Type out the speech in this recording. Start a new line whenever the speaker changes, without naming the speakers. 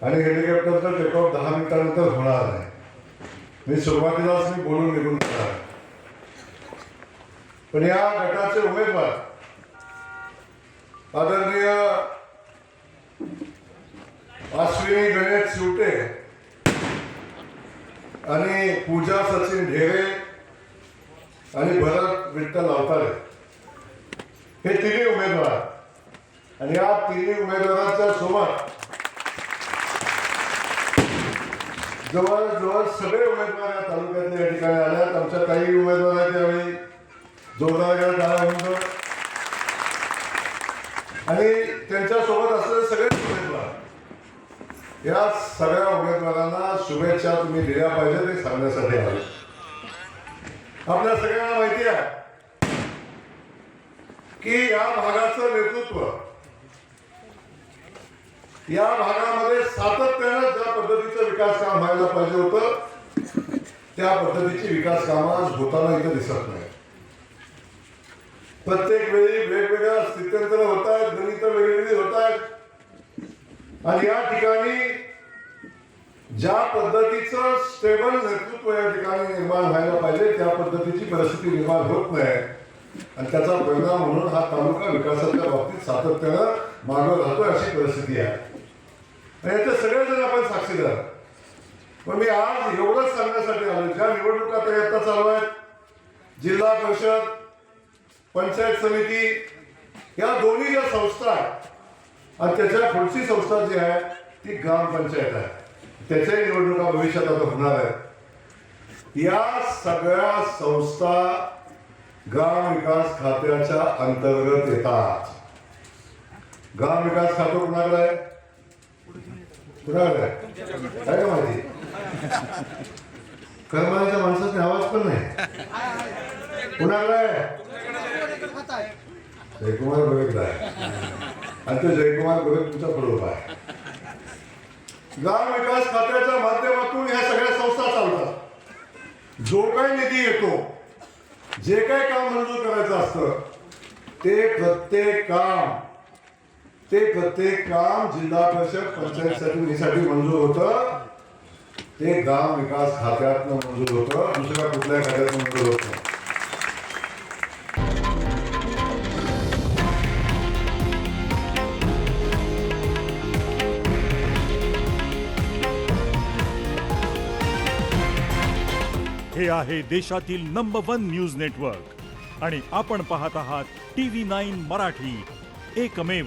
आणि हेलिकॉप्टरचं टेकऑफ 10 मिनिटानंतर होणार आहे. मी सुरुवातीलाच बोलून निघून जाणार. पण या गटाचे उमेदवार आदरणीय अश्विनी गणेश शिवटे आणि पूजा सचिन ढेरे आणि भरत विठ्ठल अवतारे हे तिन्ही उमेदवार, आणि या तिन्ही उमेदवारांच्या सोबत जवळजवळ सगळे उमेदवार या तालुक्यातले या ठिकाणी आल्यात. आमच्या काही उमेदवार त्यावेळी जोरदार टाळ्या होऊन आणि त्यांच्यासोबत असलेले सगळेच उमेदवार, या सगळ्या उमेदवारांना शुभेच्छा तुम्ही दिल्या पाहिजे ते सांगण्यासाठी आले. आपल्या सगळ्यांना माहिती आहे की या भागाचं नेतृत्व, या भागामध्ये सातत्यानं ज्या पद्धतीचं विकास काम व्हायला पाहिजे होतं त्या पद्धतीची विकास कामं होताना इथं दिसत नाही. प्रत्येक वेळी वेगवेगळ्या स्थित्यंतर होत आहेत, गणित वेगवेगळी होत आहेत, आणि या ठिकाणी ज्या पद्धतीचं स्टेबल नेतृत्व या ठिकाणी निर्माण व्हायला पाहिजे त्या पद्धतीची परिस्थिती निर्माण होत नाही, आणि त्याचा परिणाम म्हणून हा तालुका विकासाच्या बाबतीत सातत्यानं मागं राहतो अशी परिस्थिती आहे. आणि याचे सगळेजण आपण साक्षीदार. पण मी आज एवढंच सांगण्यासाठी आलो, ज्या निवडणुका आता चालू आहेत, जिल्हा परिषद, पंचायत समिती, या दोन्ही ज्या संस्था आहेत आणि त्याच्या पुढची संस्था जी आहे ती ग्रामपंचायत आहे, त्याच्याही निवडणुका भविष्यात आता होणार आहेत. या सगळ्या संस्था ग्राम विकास खात्याच्या अंतर्गत येतात. ग्राम विकास खातं कुणाकडे आहे? कुणाकडे आहे काय का माहिती? कर्मचाऱ्याच्या माणसाचा आवाज पण नाही. कुणाकडे आहे? जयकुमार गोरेकडे आहे, आणि तो जयकुमार गोरे तुमचा प्रलोभ आहे. ग्राम विकास खात्याच्या माध्यमातून ह्या सगळ्या संस्था चालतात. जो काही निधी येतो, जे काही काम मंजूर करायचं असतं ते प्रत्येक काम जिल्हा परिषद पंचायत समितीसाठी मंजूर होतं. ते ग्राम विकास खात्यातनं मंजूर होतं, दुसऱ्या कुठल्याही खात्यातून मंजूर होत नाही.
हे आहे देशातील नंबर 1 न्यूज नेटवर्क आणि आपण पाहत आहात TV9 मराठी, एकमेव.